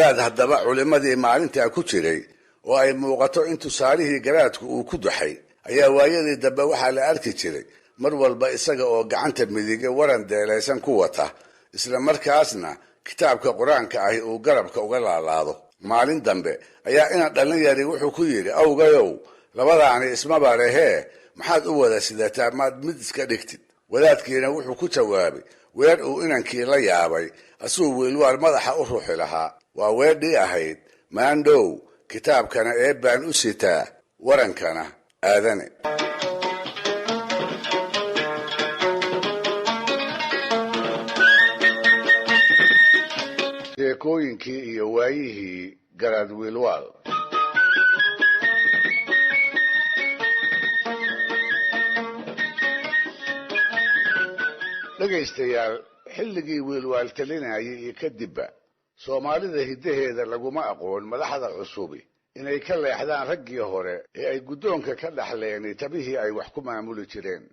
wadaad haddaba culimmadii maalintaa ku jiray oo ay muuqato in tusaalihii garaadku uu ku duxay ayaa waayadii dambe waxaa la arki jiray mar walba isaga oo gacanta midige waran deelaysan ku wata isla markaasna kitaabka qur-aanka ahi uu garabka uga laalaado maalin dambe ayaa ina dhallinyari wuxuu ku yidhi awgayow labadaani ismaba lehee maxaad u wada sidataa maad mid iska dhigtid wadaadkiina wuxuu ku jawaabay weer uu inankii la yaabay asuu wiilwaal madaxa u ruuxi lahaa waa weedhii ahayd maandhow kitaabkana eebbaan u sitaa warankana aadane sheekooyinkii iyo waayihii garaad wiilwaal dhegaystayaal xilligii wiilwaal talinayay iyo kadibba soomaalida hiddaheeda laguma aqoon madaxda cusubi inay ka leexdaan raggii hore ee ay guddoonka ka dhaxleen tabihii ay wax ku maamuli jireen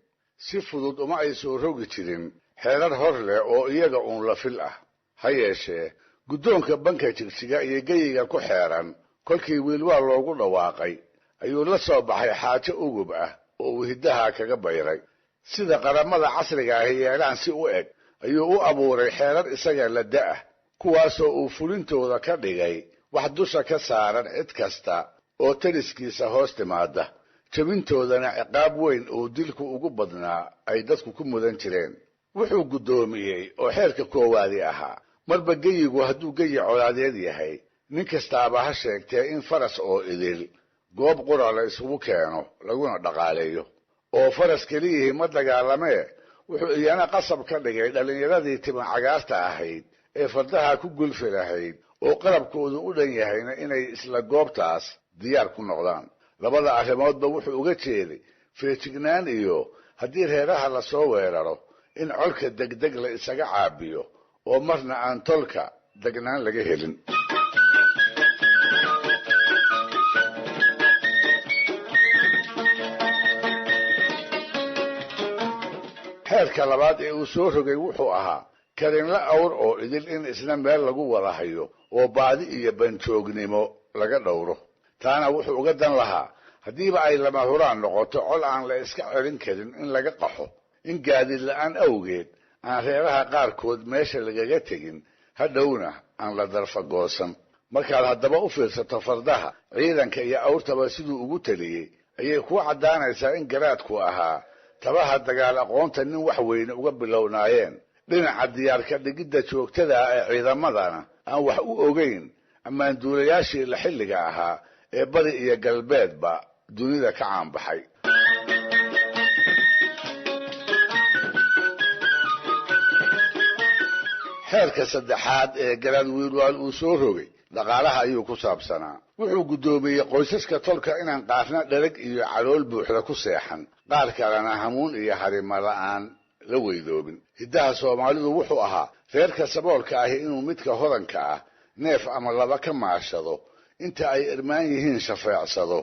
si fudud uma ay soo rogi jirin xeerar hor leh oo iyaga uun la fil ah ha yeeshee guddoonka banka jigjiga iyo geyiga ku xeeran kolkii wiilwaal loogu dhawaaqay ayuu la soo baxay xaajo ugub ah oo uu hiddaha kaga bayray sida qaramada casriga ahi yeelaan si u eg ayuu u abuuray xeerar isaga la da'ah kuwaasoo uu fulintooda ka dhigay wax dusha ka saaran cid kasta oo taliskiisa hoos timaada jabintoodana ciqaab weyn oo dilku ugu badnaa ay dadku ku mudan jireen wuxuu guddoomiyey oo xeerka koowaadii ahaa marba geyigu hadduu geyi colaadeed yahay nin kastaaba ha sheegtee in faras oo idil goob qura la isugu keeno laguna dhaqaaleeyo oo faras keliyihii ma dagaalamee wuxuu iyana qasab ka dhigay dhallinyaradii timan cagaarta ahayd ee fardaha ku gulfi lahayd oo qalabkoodu u dhan yahayna inay isla goobtaas diyaar ku noqdaan labada arrimoodba wuxuu uga jeeday feejignaan iyo haddii reeraha la soo weeraro in colka degdeg la isaga caabiyo oo marna aan tolka degnaan laga helin xeerka labaad ee uu soo rogay wuxuu ahaa karinla awr oo idil in isna meel lagu wada hayo oo baadi iyo banjoognimo laga dhowro taana wuxuu uga dan lahaa haddiiba ay lama huraan noqoto col aan la iska celin karin in laga qaxo in gaadiid la'aan awgeed aan reeraha qaarkood meesha lagaga tegin hadhowna aan la darfagoosan markaad haddaba u fiirsato fardaha ciidanka iyo awrtaba siduu ugu taliyey ayay kuu caddaanaysaa in garaadku ahaa tabaha dagaal aqoonta nin wax weyne uga bilownaayeen dhinaca diyaarka dhigidda joogtada ah ee ciidamadana aan wax u ogayn ammaanduulayaashii la xilliga ahaa ee bari iyo galbeedba dunida ka caanbaxay xeerka saddexaad ee garaad wiilwaal uu soo rogay dhaqaalaha ayuu ku saabsanaa wuxuu guddoomiyey qoysaska tolka inaan qaarna dherag iyo calool buuxda ku seexan qaar kalena hamuun iyo harimo la'aan la weydoobin hiddaha soomaalidu wuxuu ahaa reerka saboolka ahi inuu midka hodanka ah neef ama laba ka maashado inta ay irmaan yihiin shafeecsado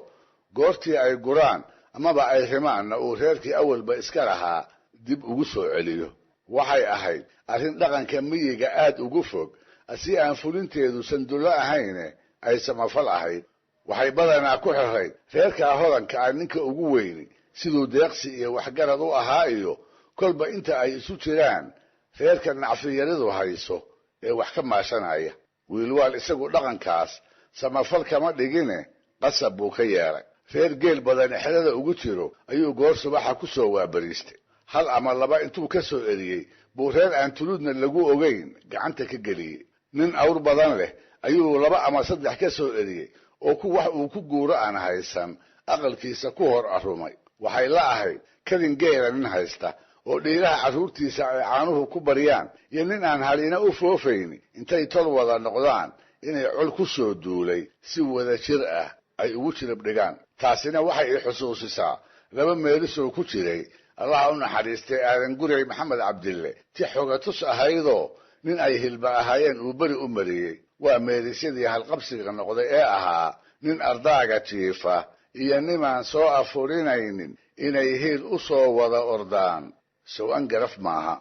goortii ay guraan amaba ay rimaanna uu reerkii awalba iska lahaa dib ugu soo celiyo waxay ahayd arrin dhaqanka miyiga aad ugu fog si aan fulinteedu sandullo ahayne ay samafal ahayd waxay badanaa ku xirayd reerkaa hodanka ah ninka ugu weyni siduu deeqsi iyo waxgarad u ahaa iyo kolba inta ay isu jiraan reerka nacfiyaridu hayso ee wax ka maashanaya wiilwaal isagu dhaqankaas samafal kama dhigine qasab buu ka yeelay reer geel badan xerada ugu jiro ayuu goor subaxa ku soo waabariistay hal ama laba intuu ka soo eriyey buu reer aan tuludna lagu ogayn gacanta ka geliyey nin awr badan leh ayuu laba ama saddex ka soo eriyey oo ku wax uu ku guuro aan haysan aqalkiisa ku hor arumay waxay la ahayd kadin geela nin haysta oo dhiiraha carruurtiisa ay caanuhu ku baryaan iyo nin aan halina u foofayni intay tol wada noqdaan inay col ku soo duulay si wada jir ah ay ugu jirib dhigaan taasina waxay i xusuusisaa laba meelisoo ku jiray allaha u naxariistay aadan gurey maxamed cabdille ti xogatus ahaydoo nin ay hilba ahaayeen uu beri u mariyey waa meelisyadii halqabsiga noqday ee ahaa nin ardaaga jiifa iyo nimaan soo afurinaynin inay hiil u soo wada ordaan sow-an garaf maaha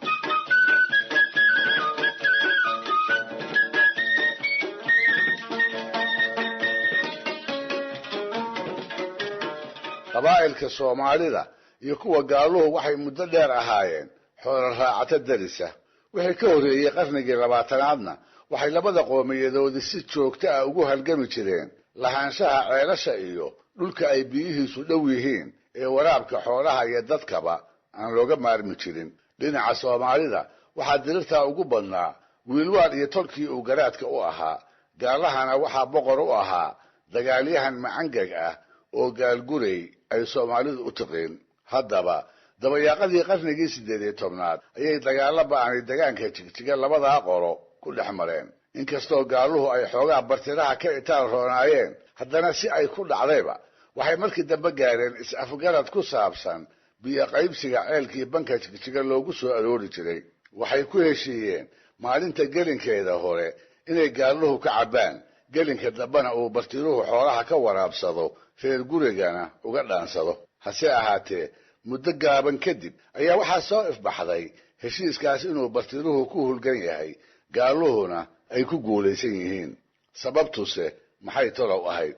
qabaa'ilka Soomaalida iyo kuwa gaaluhu waxay muddo dheer ahaayeen xoolo raacata darisa wixii ka horeeyay qarnigii 20aadna waxay labada qowmiyadood si joogto ah ugu halgami jireen lahaanshaha ceelasha iyo dhulka ay biyihiisu dhow yihiin ee waraabka xoolaha iyo dadkaba aan looga maarmi jirin dhinaca Soomaalida waxaa dirirta ugu badnaa wiilwaal iyo tolkii uu garaadka u ahaa gaalahana waxaa boqor u ahaa dagaalyahan macangag ah oo gaalgurey ay Soomaalidu u taqeen haddaba dabayaaqadii qarnigii 18aad ayay dagaalo ba'an deegaanka Jigjiga labada qolo ku dhaxmareen inkastoo gaaluhu ay xoogaa bartiraha ka itaal roonaayeen haddana si ay ku dhacdayba waxay markii dambe gaareen is-afgarad ku saabsan biyo qaybsiga ceelkii banka Jigjiga loogu soo aroori jiray waxay ku heshiiyeen maalinta gelinkeeda hore inay gaaluhu ka cabaan gelinka dambana uu bartiruhu xoolaha ka waraabsado reer gurigana uga dhaansado hase ahaatee muddo gaaban kadib ayaa waxaa soo ifbaxday heshiiskaas inuu bartiruhu ku hulgan yahay gaaluhuna ay ku guulaysan yihiin sababtuse maxay tolow ahayd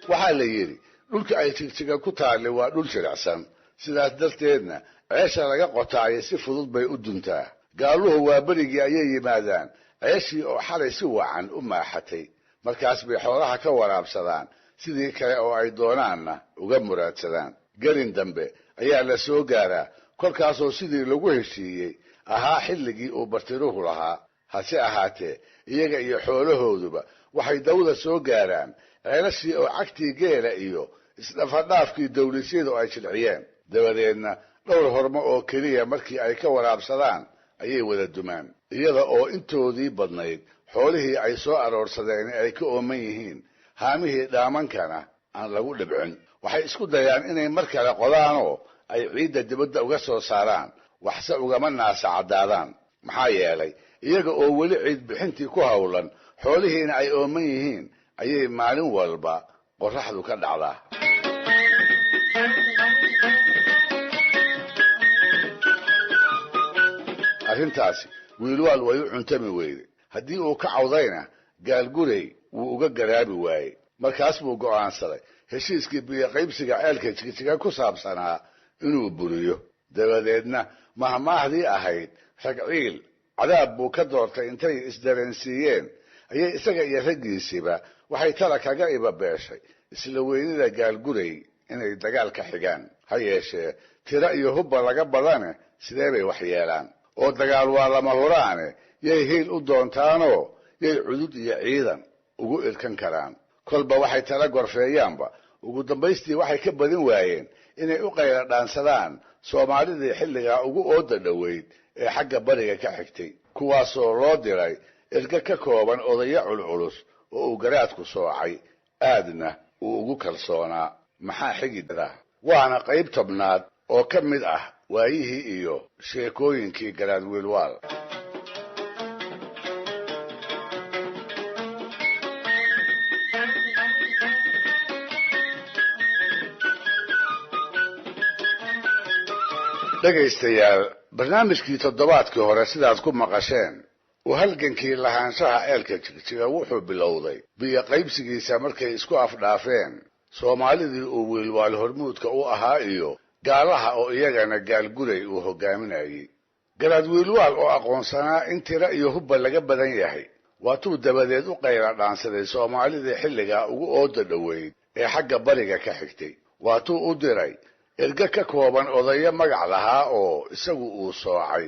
waxaa la yiri dhulka ay Jigjiga ku taale waa dhul jilicsan sidaas darteedna ceesha laga qotaayo si fudud bay u duntaa gaaluhu waa barigii ayay yimaadaan ceeshii oo xalay si wacan u maaxatay markaas bay xoolaha ka waraabsadaan sidii kale oo ay doonaanna uga muraadsadaan gelin dambe ayaa la soo gaaraa kolkaasoo sidii lagu heshiiyey ahaa xilligii uu bartiruhu lahaa hase ahaatee iyaga iyo xoolahooduba waxay dawda soo gaaraan ceelashii oo cagtii geela iyo isdhafadhaafkii dawlisyadu ay jilciyeen dabadeedna dhowr hormo oo keliya markii ay ka waraabsadaan ayay wada dumaan iyada oo intoodii badnayd xoolihii ay soo aroorsadeen ay ka ooman yihiin haamihii dhaamankana aan lagu dhibcin waxay isku dayaan inay mar kale qodaanoo ay ciidda dibadda uga soo saaraan waxse ugama naasacadaadaan maxaa yeelay iyaga oo weli ciid bixintii ku hawlan xoolihiina ay ooman yihiin ayay maalin walba qorraxdu ka dhacdaa arrintaasi wiilwaal way u cuntami weyday haddii uu ka cawdayna gaalgurey wuu uga garaabi waayey markaas buu go'aansaday heshiiskii biyo qaybsiga ceelka Jigjiga ku saabsanaa inuu buriyo dabadeedna mahmaahdii ahayd ragciil cadaab buu ka doortay intay isdareensiiyeen ayay isaga iyo raggiisiba waxay tala kaga ibabeeshay isla weynida gaalgurey inay dagaal ka xigaan ha yeeshee tira iyo hubba laga badane sidee bay wax yeelaan oo dagaal waa lama huraane yay hiil u doontaanoo yay cudud iyo ciidan ugu irkan karaan kolba waxay tala gorfeeyaanba ugu dambaystii waxay ka badin waayeen inay u qayla dhaansadaan Soomaalidii xilligaa ugu ooda dhaweyd ee xagga bariga ka xigtay kuwaasoo loo diray erga ka kooban odaya culculus oo uu garaadku soocay aadna uu ugu kalsoonaa maxaa xigida waana qayb tobnaad oo ka mid ah waayihii iyo sheekooyinkii garaad wiilwaal dhagaystayaal barnaamijkii toddobaadkii hore sidaad ku maqasheen oo halgankii lahaanshaha ceelka Jigjiga wuxuu bilowday biyo qaybsigiisa markay isku afdhaafeen Soomaalidii uu wiilwaal hormuudka u ahaa iyo gaalaha oo iyagana gaalgurey uu hogaaminayay garaad wiilwaal oo aqoonsanaa in tira iyo hubba laga badan yahay waatuu dabadeed u qayla dhaansaday Soomaalidii xilligaa ugu ooda dhaweyd ee xagga bariga ka xigtay waatuu u diray erga ka kooban odaya magac lahaa oo isagu uu soocay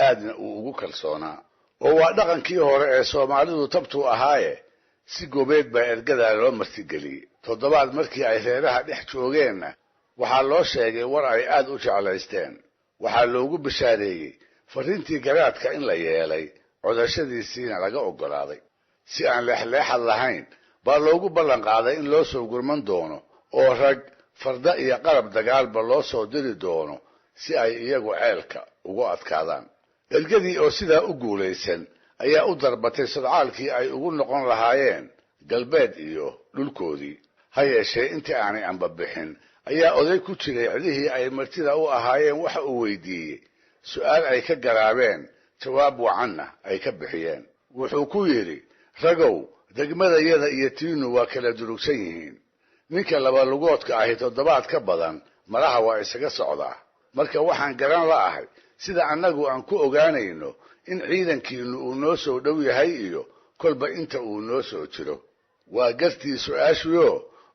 aadna uu ugu kalsoonaa oo waa dhaqankii hore ee Soomaalidu tabtuu ahaaye si gobeed baa ergada loo martigeliyey toddobaad markii ay reeraha dhex joogeenna waxaa loo sheegay war ay aad u jeclaysteen waxaa loogu bishaareeyey fariintii garaadka in la yeelay codashadiisiina laga ogolaaday si aan leexleexad lahayn baa loogu ballan qaaday in loo soo gurman doono oo rag farda iyo qalab dagaalba loo soo diri doono si ay iyagu ceelka ugu adkaadaan ergadii oo sidaa u guulaysan ayaa u darbatay sodcaalkii ay ugu noqon lahaayeen galbeed iyo dhulkoodii ha yeeshee intii aanay anbabixin ayaa oday ku jiray cidihii ay martida u ahaayeen waxa uu weydiiyey su'aal ay ka garaabeen jawaab wacanna ay ka bixiyeen wuxuu ku yidhi ragow degmadayada iyo tiinu waa kala durugsan yihiin ninka laba lugoodka ahi toddobaad ka badan malaha waa isaga socdaa marka waxaan garan la'ahay sida annagu aan ku ogaanayno in ciidankiinu uu noo soo dhow yahay iyo kolba inta uu noo soo jiro waa gartii su'aashuyo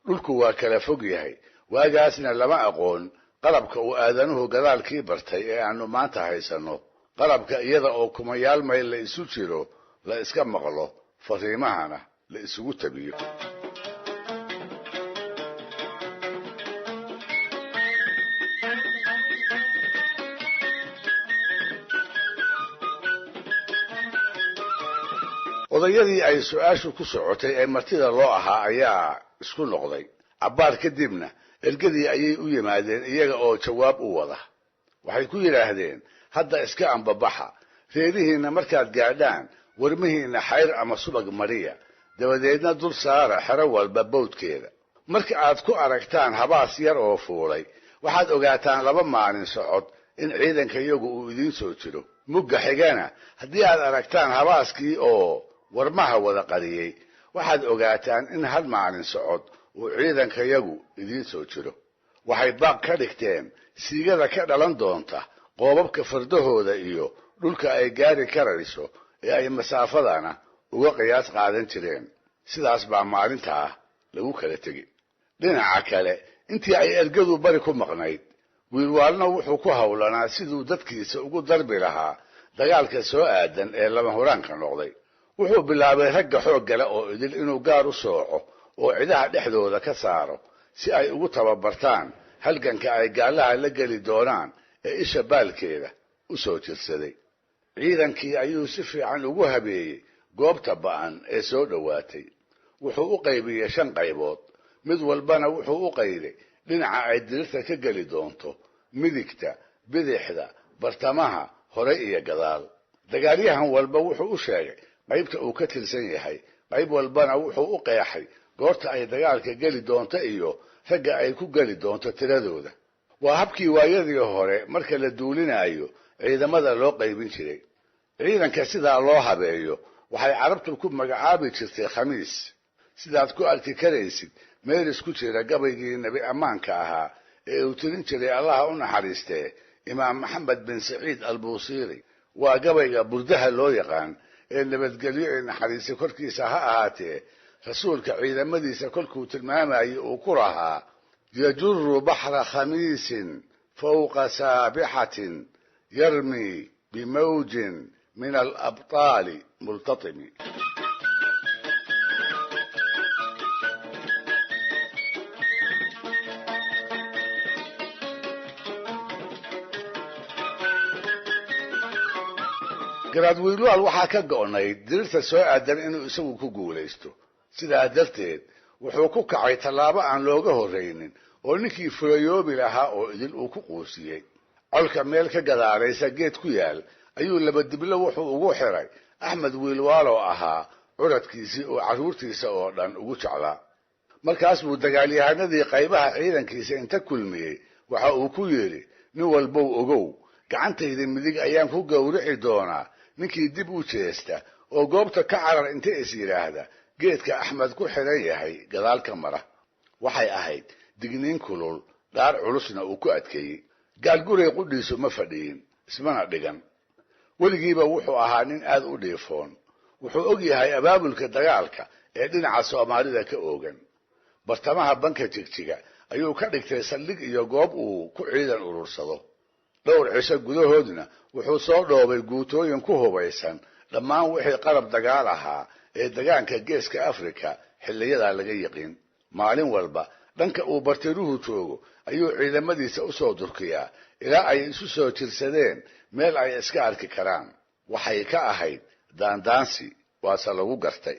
dhulku waa kala fog yahay waagaasna lama aqoon qalabka uu aadanuhu gadaalkii bartay ee aanu maanta haysanno qalabka iyada oo kumayaal mayl la isu jiro la iska maqlo fariimahana la isugu tabiyo odayadii ay su'aashu ku socotay ee martida loo ahaa ayaa isku noqday cabbaar kadibna ergadii ayay u yimaadeen iyaga oo jawaab u wada waxay ku yidhaahdeen hadda iska ambabaxa reerihiinna markaad gaadhaan warmihiinna xayr ama subag mariya dabadeedna dul saara xero walba bawdkeeda marka aad ku aragtaan habaas yar oo fuulay waxaad ogaataan 2 maalin socod in ciidanka iyagu uu idiin soo jiro mugga xigana haddii aad aragtaan habaaskii oo warmaha wada qariyay waxaad ogaataan in 1 maalin socod uu ciidanka iyagu idiin soo jiro waxay baaq ka dhigteen siigada ka dhalan doonta qoobabka fardahooda iyo dhulka ay gaari karayso ee ay masaafadana uga qiyaas qaadan jireen sidaas baa maalintaa lagu kala tegi dhinaca kale intii ay ergadu bari ku maqnayd wiilwaalna wuxuu ku hawlanaa siduu dadkiisa ugu darbi lahaa dagaalka soo aadan ee lama huraanka noqday wuxuu bilaabay ragga xoog gala oo idil inuu gaar u sooco oo ciidaha dhexdooda ka saaro si ay ugu tababartaan halganka ay gaalaha la geli doonaan ee isha baalkeeda u soo jirsaday ciidankii ayuu si fiican ugu habeeyey goobta ba'an ee soo dhowaatay wuxuu u qaybiyey 5 qaybood mid walbana wuxuu u qayday dhinaca ay dirirta ka geli doonto midigta bidixda bartamaha hore iyo gadaal dagaalyahan walba wuxuu u sheegay qaybta uu ka tirsan yahay qayb walbana wuxuu u qeexay goorta ay dagaalka geli doonto iyo ragga ay ku geli doonto tiradooda waa habkii waayadii hore marka la duulinayo ciidamada loo qaybin jiray ciidanka sidaa loo habeeyo waxay carabtu ku magacaabi jirtay khamiis sidaad ku arki karaysid meel isku jira gabaygii nabi ammaanka ahaa ee uu tirin jiray allaha u naxariistee imaam maxamed bin saciid al-buusiri waa gabayga burdaha loo yaqaan ee nabadgelyo ee naxariisi korkiisa ha ahaatee rasuulka ciidamadiisa kolkuu tilmaamayay uu ku lahaa yajurru baxra khamiisin fawqa saabixatin yarmi bimawjin min alabtaali multatimi garaad wiilwaal waxaa ka go'nayd dirirta soo aadan inuu isagu ku guulaysto sidaa darteed wuxuu ku kacay tallaabo aan looga horraynin oo ninkii fulayoobi lahaa oo idil uu ku quusiyey colka meel ka gadaalaysa geed ku yaal ayuu labadiblo wuxuu ugu xiray axmed wiilwaal oo ahaa curadkiisii oo carruurtiisa oo dhan ugu jeclaa markaas buu dagaalyahanadii qaybaha ciidankiisa inta kulmiyey waxa uu ku yidhi nin walbow ogow gacantayda midig ayaan ku gowrici doonaa ninkii dib u jeesta oo goobta ka carar inta is yidhaahda geedka axmed ku xiran yahay gadaalka mara waxay ahayd digniin kulul dhaar culusna uu ku adkeeyey gaalguray qudhiisu ma fadhiyin ismana dhigan weligiiba wuxuu ahaa nin aad u dhiifoon wuxuu og yahay abaabulka dagaalka ee dhinaca soomaalida ka oogan bartamaha banka jigjiga ayuu ka dhigtay saldhig iyo goob uu ku ciidan urursado dhowr cisho gudahoodna wuxuu soo dhoobay guutooyin ku hubaysan dhammaan wixii qalab dagaal ahaa ee degaanka geeska afrika xilliyadaa laga yiqiin maalin walba dhanka uu bartiruhu joogo ayuu ciidamadiisa u soo durkiyaa ilaa ay isu soo jirsadeen meel ay iska arki karaan waxay ka ahayd daandaansi waase lagu gartay